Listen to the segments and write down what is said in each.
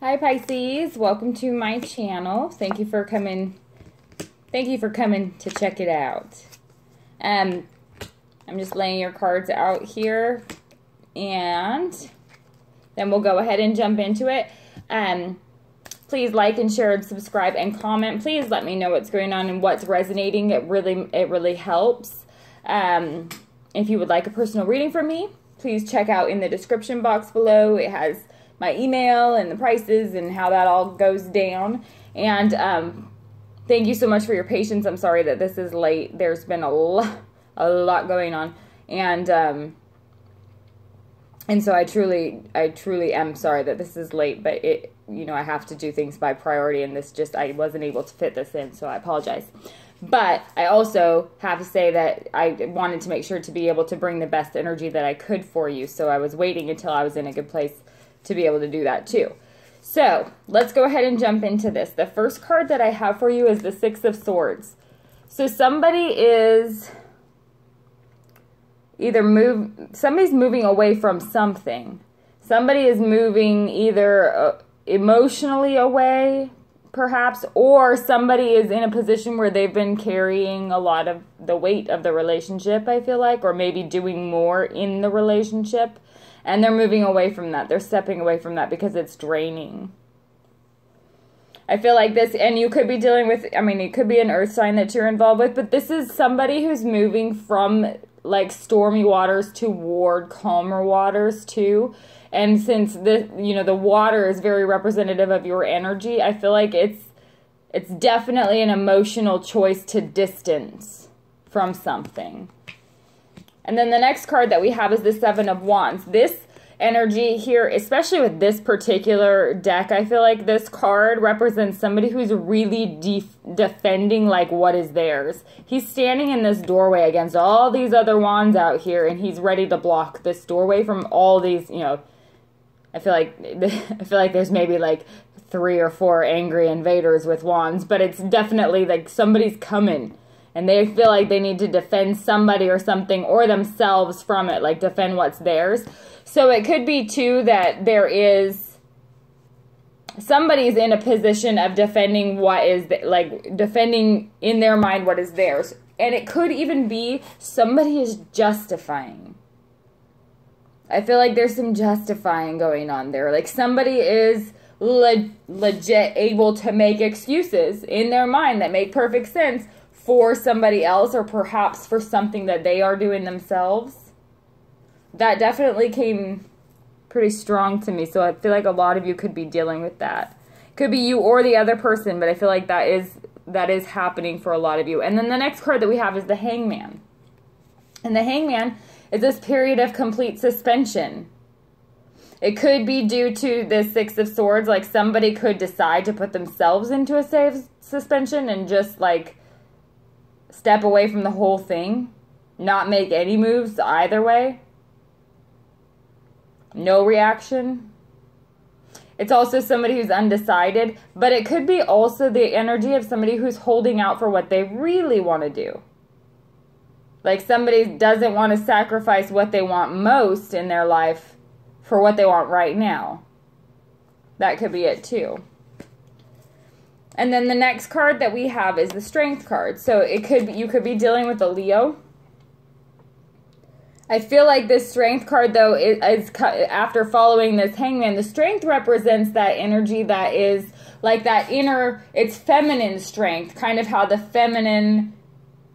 Hi Pisces, welcome to my channel. Thank you for coming to check it out. I'm just laying your cards out here and then we'll go ahead and jump into it. Please like and share and subscribe and comment. Please let me know what's going on and what's resonating. It really helps. If you would like a personal reading from me, please check out in the description box below. It has my email and the prices and how that all goes down. And thank you so much for your patience. I'm sorry that this is late. There's been a lot going on, and so I truly am sorry that this is late. But I have to do things by priority, and I wasn't able to fit this in, so I apologize. But I also have to say that I wanted to make sure to be able to bring the best energy that I could for you. So I was waiting until I was in a good place to be able to do that too. So let's go ahead and jump into this. The first card that I have for you is the Six of Swords. So somebody is somebody's moving away from something. Somebody is moving either emotionally away, perhaps, or somebody is in a position where they've been carrying a lot of the weight of the relationship, I feel like, or maybe doing more in the relationship. And they're moving away from that. They're stepping away from that because it's draining. I feel like this, and you could be dealing with, it could be an earth sign that you're involved with, but this is somebody who's moving from like stormy waters toward calmer waters too. And since this, the water is very representative of your energy, I feel like it's definitely an emotional choice to distance from something. And then the next card that we have is the Seven of Wands. This energy here, especially with this particular deck, I feel like this card represents somebody who's really defending like what is theirs. He's standing in this doorway against all these other wands out here, and he's ready to block this doorway from all these, I feel like there's maybe like 3 or 4 angry invaders with wands, but it's definitely like somebody's coming. And they feel like they need to defend somebody or something or themselves from it, like defend what's theirs. So it could be, too, that somebody's in a position of defending defending in their mind what is theirs. And it could even be somebody is justifying. I feel like there's some justifying going on there. Like somebody is legit able to make excuses in their mind that make perfect sense for somebody else, or perhaps for something that they are doing themselves. That definitely came pretty strong to me, so I feel like a lot of you could be dealing with that. Could be you or the other person, but I feel like that is happening for a lot of you. And then the next card that we have is the Hangman. And the Hangman is this period of complete suspension. It could be due to the Six of Swords, like somebody could decide to put themselves into a safe suspension and just like step away from the whole thing, not make any moves either way, no reaction. It's also somebody who's undecided, but it could be also the energy of somebody who's holding out for what they really want to do. Like somebody doesn't want to sacrifice what they want most in their life for what they want right now. That could be it too. And then the next card that we have is the Strength card. So you could be dealing with a Leo. I feel like this Strength card, though, is after following this Hangman, the Strength represents that energy that is like that inner, it's feminine strength, kind of how the feminine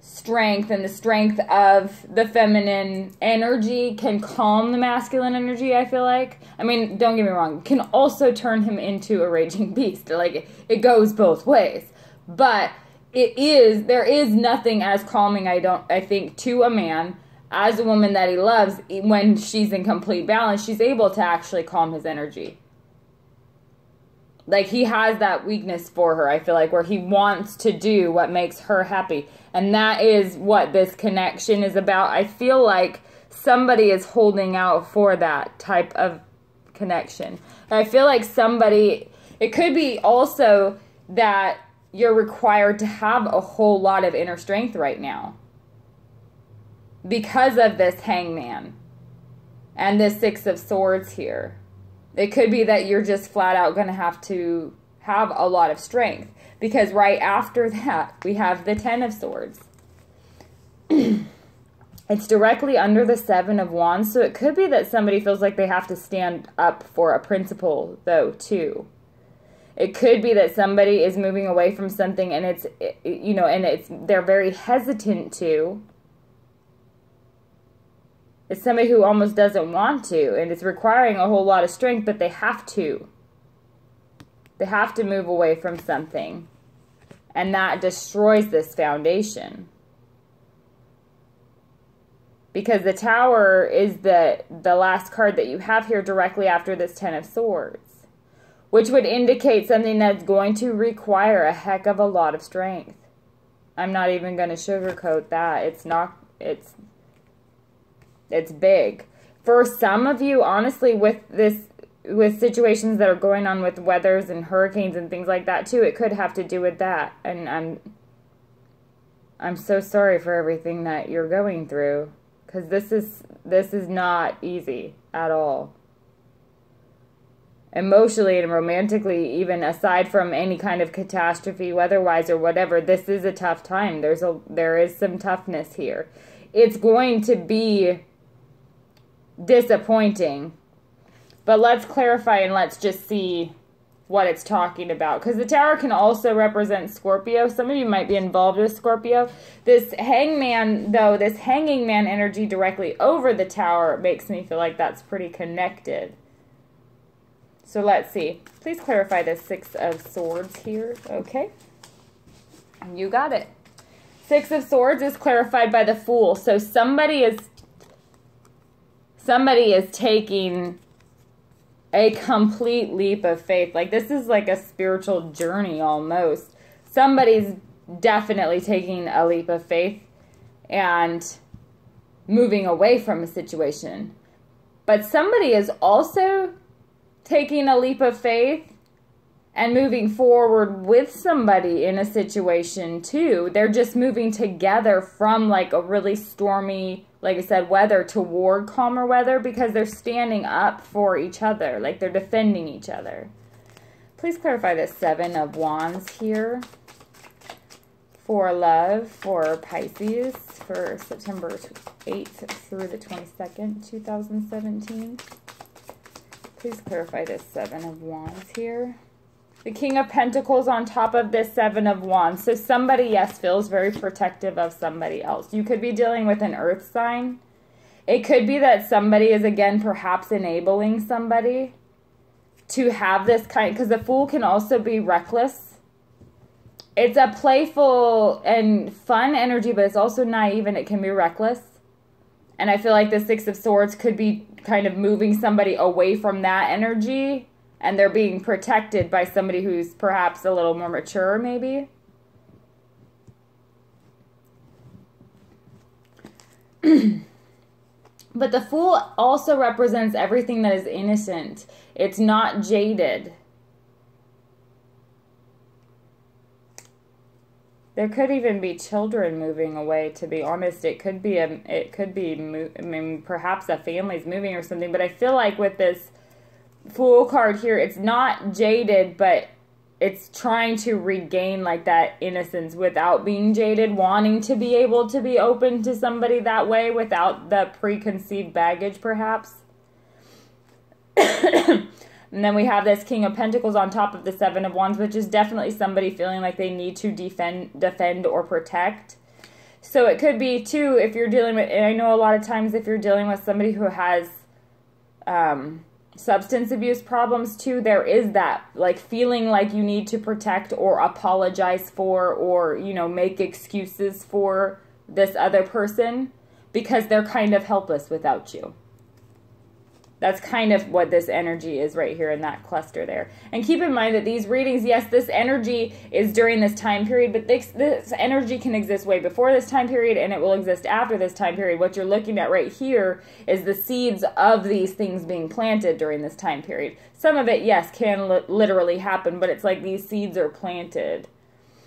strength and the strength of the feminine energy can calm the masculine energy, I feel like. Don't get me wrong, can also turn him into a raging beast. Like, it goes both ways. But there is nothing as calming, I think, to a man as a woman that he loves. When she's in complete balance, she's able to actually calm his energy. Like, he has that weakness for her, I feel like, where he wants to do what makes her happy. And that is what this connection is about. I feel like somebody is holding out for that type of connection. I feel like it could be also that you're required to have a whole lot of inner strength right now because of this Hangman and this Six of Swords here. It could be that you're just flat out going to have a lot of strength. Because right after that, we have the Ten of Swords. It's directly under the Seven of Wands, so it could be that somebody feels like they have to stand up for a principle, though, too. It could be that somebody is moving away from something and it's, you know, and they're very hesitant to. It's somebody who almost doesn't want to, and it's requiring a whole lot of strength, but they have to. They have to move away from something, and that destroys this foundation. Because the Tower is the last card that you have here directly after this Ten of Swords, which would indicate something that's going to require a heck of a lot of strength. I'm not even going to sugarcoat that. It's big. For some of you, honestly, with situations that are going on with weathers and hurricanes and things like that too, it could have to do with that. And I'm so sorry for everything that you're going through. Because this is not easy at all. Emotionally and romantically, even aside from any kind of catastrophe, weather-wise or whatever, this is a tough time. There is some toughness here. It's going to be disappointing. But let's clarify and let's just see what it's talking about. Because the Tower can also represent Scorpio. Some of you might be involved with Scorpio. This Hangman, though, this Hanging Man energy directly over the Tower makes me feel like that's pretty connected. So let's see. Please clarify the Six of Swords here. Okay. You got it. Six of Swords is clarified by the Fool. So somebody is taking a complete leap of faith. Like, this is like a spiritual journey almost. Somebody's definitely taking a leap of faith and moving away from a situation. But somebody is also taking a leap of faith and moving forward with somebody in a situation too. They're just moving together from like a really stormy, like I said, weather toward calmer weather because they're standing up for each other. Like they're defending each other. Please clarify the Seven of Wands here for love for Pisces for September 8th through the 22nd, 2017. Please clarify this Seven of Wands here. The King of Pentacles on top of this Seven of Wands. So somebody, yes, feels very protective of somebody else. You could be dealing with an earth sign. It could be that somebody is, again, perhaps enabling somebody to have this kind, because the Fool can also be reckless. It's a playful and fun energy, but it's also naive and it can be reckless. And I feel like the Six of Swords could be kind of moving somebody away from that energy, and they're being protected by somebody who's perhaps a little more mature, maybe. But the Fool also represents everything that is innocent. It's not jaded. There could even be children moving away, to be honest. It could be, perhaps a family's moving or something. But I feel like with this Fool card here, it's not jaded, but it's trying to regain like that innocence without being jaded, wanting to be able to be open to somebody that way without the preconceived baggage, perhaps. And then we have this King of Pentacles on top of the Seven of Wands, which is definitely somebody feeling like they need to defend or protect. So it could be, too, if you're dealing with, and I know a lot of times if you're dealing with somebody who has substance abuse problems, too, there is that, like, feeling like you need to protect or apologize for or, you know, make excuses for this other person because they're kind of helpless without you. That's kind of what this energy is right here in that cluster there. And keep in mind that these readings, yes, this energy is during this time period, but this energy can exist way before this time period, and it will exist after this time period. What you're looking at right here is the seeds of these things being planted during this time period. Some of it, yes, can literally happen, but it's like these seeds are planted.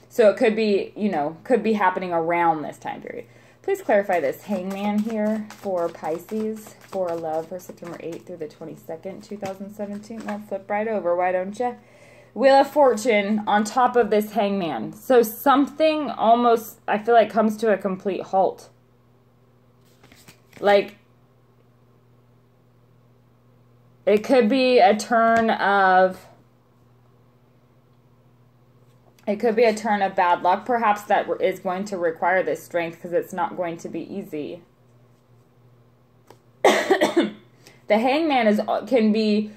So it could be, you know, could be happening around this time period. Please clarify this Hangman here for Pisces, for love for September 8th through the 22nd, 2017. Well, flip right over, why don't you? Wheel of Fortune on top of this Hangman. So something almost, I feel like, comes to a complete halt. Like, it could be a turn of... It could be a turn of bad luck, perhaps, that is going to require this strength because it's not going to be easy. The Hangman can be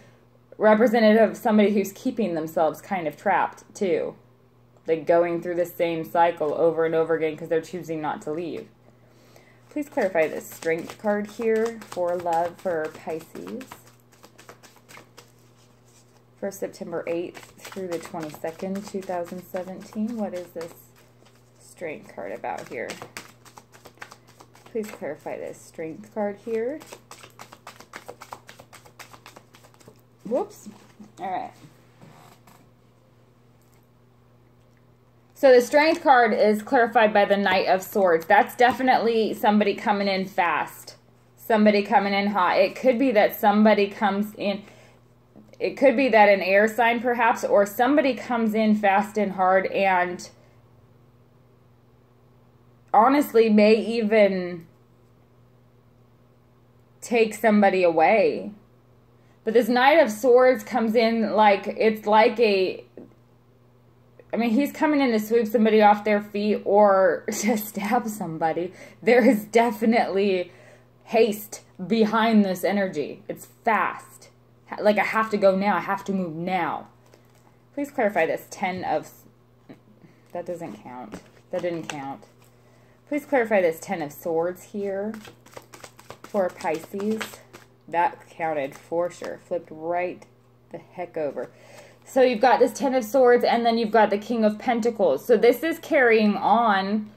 representative of somebody who's keeping themselves kind of trapped, too. Like going through the same cycle over and over again because they're choosing not to leave. Please clarify this Strength card here for love for Pisces. For September 8th through the 22nd, 2017. What is this Strength card about here? Please clarify this Strength card here. Whoops. All right. So the Strength card is clarified by the Knight of Swords. That's definitely somebody coming in fast. Somebody coming in hot. It could be that somebody comes in... It could be that an air sign, perhaps, or somebody comes in fast and hard and honestly may even take somebody away. But this Knight of Swords comes in like, it's like a... I mean, he's coming in to sweep somebody off their feet or to stab somebody. There is definitely haste behind this energy. It's fast. Like, I have to go now. I have to move now. Please clarify this. 10 of... That doesn't count. That didn't count. Please clarify this 10 of Swords here for Pisces. That counted for sure. Flipped right the heck over. So you've got this 10 of Swords, and then you've got the King of Pentacles. So this is carrying on...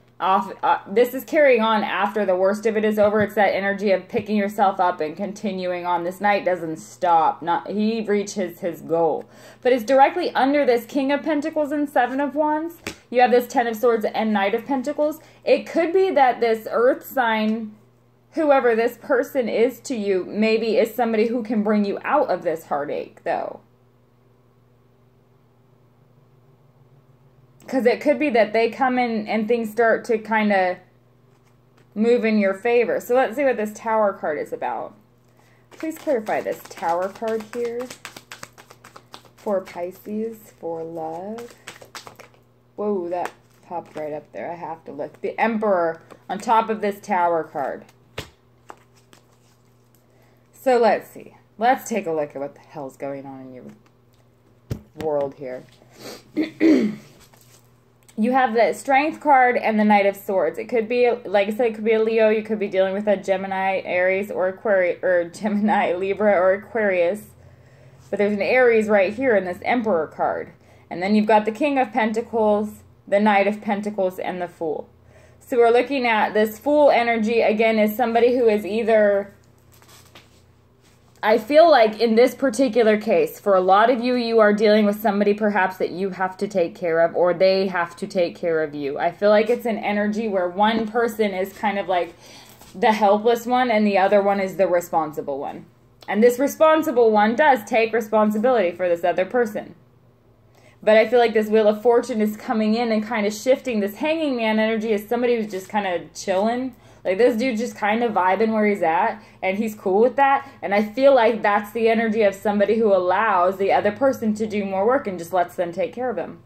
this is carrying on after the worst of it is over. It's that energy of picking yourself up and continuing on. This Knight doesn't stop. He reaches his goal. But it's directly under this King of Pentacles and 7 of Wands. You have this 10 of Swords and Knight of Pentacles. It could be that this earth sign, whoever this person is to you, maybe is somebody who can bring you out of this heartache, though. Because it could be that they come in and things start to kind of move in your favor. So let's see what this Tower card is about. Please clarify this Tower card here for Pisces, for love. Whoa, that popped right up there. I have to look. The Emperor on top of this Tower card. So let's see. Let's take a look at what the hell's going on in your world here. You have the Strength card and the Knight of Swords. It could be, like I said, it could be a Leo. You could be dealing with a Gemini, Aries, or Aquarius, or Gemini, Libra, or Aquarius. But there's an Aries right here in this Emperor card. And then you've got the King of Pentacles, the Knight of Pentacles, and the Fool. So we're looking at this Fool energy, again, is somebody who is either... I feel like in this particular case, for a lot of you, you are dealing with somebody perhaps that you have to take care of, or they have to take care of you. I feel like it's an energy where one person is kind of like the helpless one and the other one is the responsible one. And this responsible one does take responsibility for this other person. But I feel like this Wheel of Fortune is coming in and kind of shifting. This Hanging Man energy is somebody who's just kind of chilling. Like, this dude just kind of vibing where he's at, and he's cool with that. And I feel like that's the energy of somebody who allows the other person to do more work and just lets them take care of him.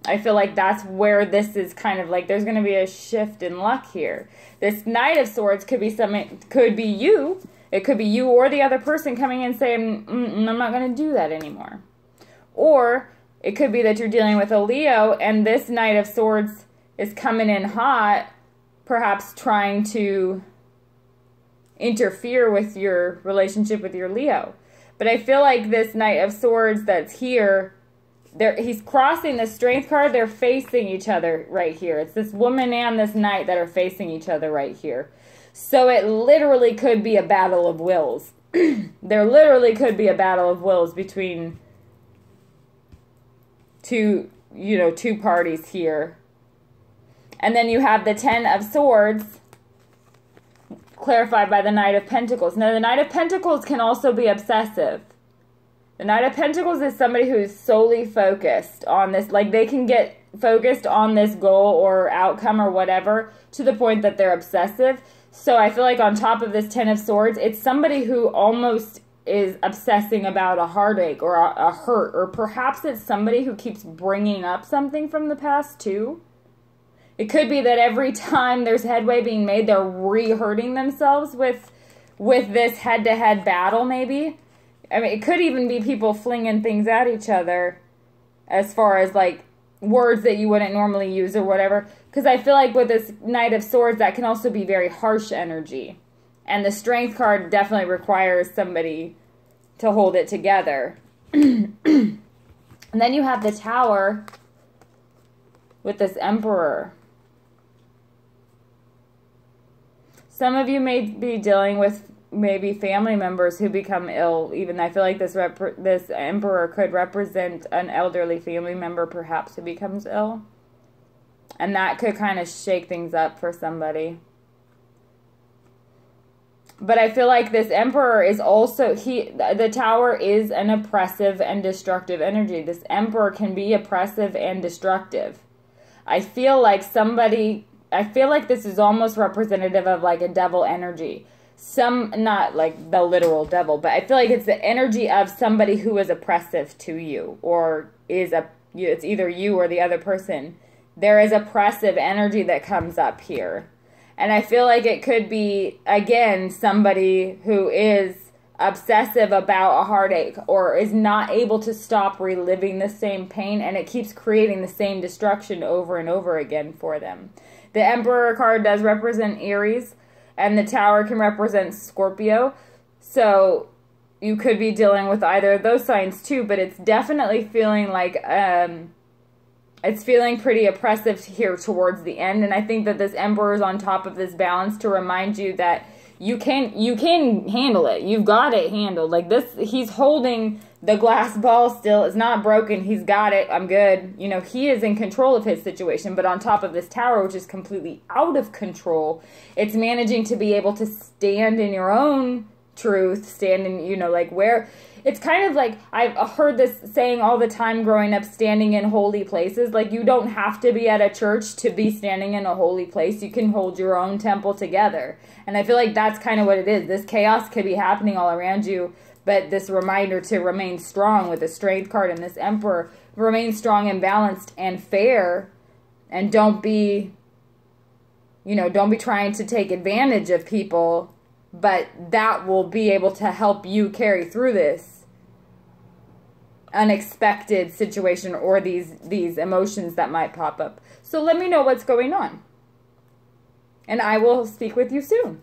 I feel like that's where this is kind of like, there's going to be a shift in luck here. This Knight of Swords could be something, could be you. It could be you or the other person coming in saying, I'm not going to do that anymore. Or it could be that you're dealing with a Leo, and this Knight of Swords is coming in hot, perhaps trying to interfere with your relationship with your Leo. But I feel like this Knight of Swords that's here, he's crossing the Strength card. They're facing each other right here. It's this woman and this knight that are facing each other right here. So it literally could be a battle of wills. There literally could be a battle of wills between two parties here. And then you have the 10 of Swords clarified by the Knight of Pentacles. Now, the Knight of Pentacles can also be obsessive. The Knight of Pentacles is somebody who's solely focused on this. Like, they can get focused on this goal or outcome or whatever to the point that they're obsessive. So I feel like on top of this Ten of Swords, it's somebody who almost is obsessing about a heartache or a hurt. Or perhaps it's somebody who keeps bringing up something from the past too. It could be that every time there's headway being made, they're re-hurting themselves with this head-to-head battle, maybe. I mean, it could even be people flinging things at each other as far as, like, words that you wouldn't normally use or whatever. Because I feel like with this Knight of Swords, that can also be very harsh energy. And the Strength card definitely requires somebody to hold it together. And then you have the Tower with this Emperor. Some of you may be dealing with maybe family members who become ill. Even I feel like this Emperor could represent an elderly family member perhaps who becomes ill. And that could kind of shake things up for somebody. But I feel like this Emperor is also, the Tower is an oppressive and destructive energy. This Emperor can be oppressive and destructive. I feel like this is almost representative of like a devil energy. Not like the literal devil, but I feel like it's the energy of somebody who is oppressive to you, or it's either you or the other person. There is oppressive energy that comes up here. And I feel like it could be, again, somebody who is obsessive about a heartache or is not able to stop reliving the same pain, and it keeps creating the same destruction over and over again for them. The Emperor card does represent Aries, and the Tower can represent Scorpio. So you could be dealing with either of those signs too, but it's definitely feeling like it's feeling pretty oppressive here towards the end. And I think that this Emperor is on top of this balance to remind you that you can handle it. You've got it handled. Like this, he's holding the glass ball still. It's not broken. He's got it. I'm good. You know, he is in control of his situation. But on top of this Tower, which is completely out of control, it's managing to be able to stand in your own truth, stand in, you know, like where... It's kind of like, I've heard this saying all the time growing up, standing in holy places. Like, you don't have to be at a church to be standing in a holy place. You can hold your own temple together. And I feel like that's kind of what it is. This chaos could be happening all around you, but this reminder to remain strong with the Strength card and this Emperor. Remain strong and balanced and fair, and don't be trying to take advantage of people. But that will be able to help you carry through this unexpected situation or these emotions that might pop up. So let me know what's going on. And I will speak with you soon.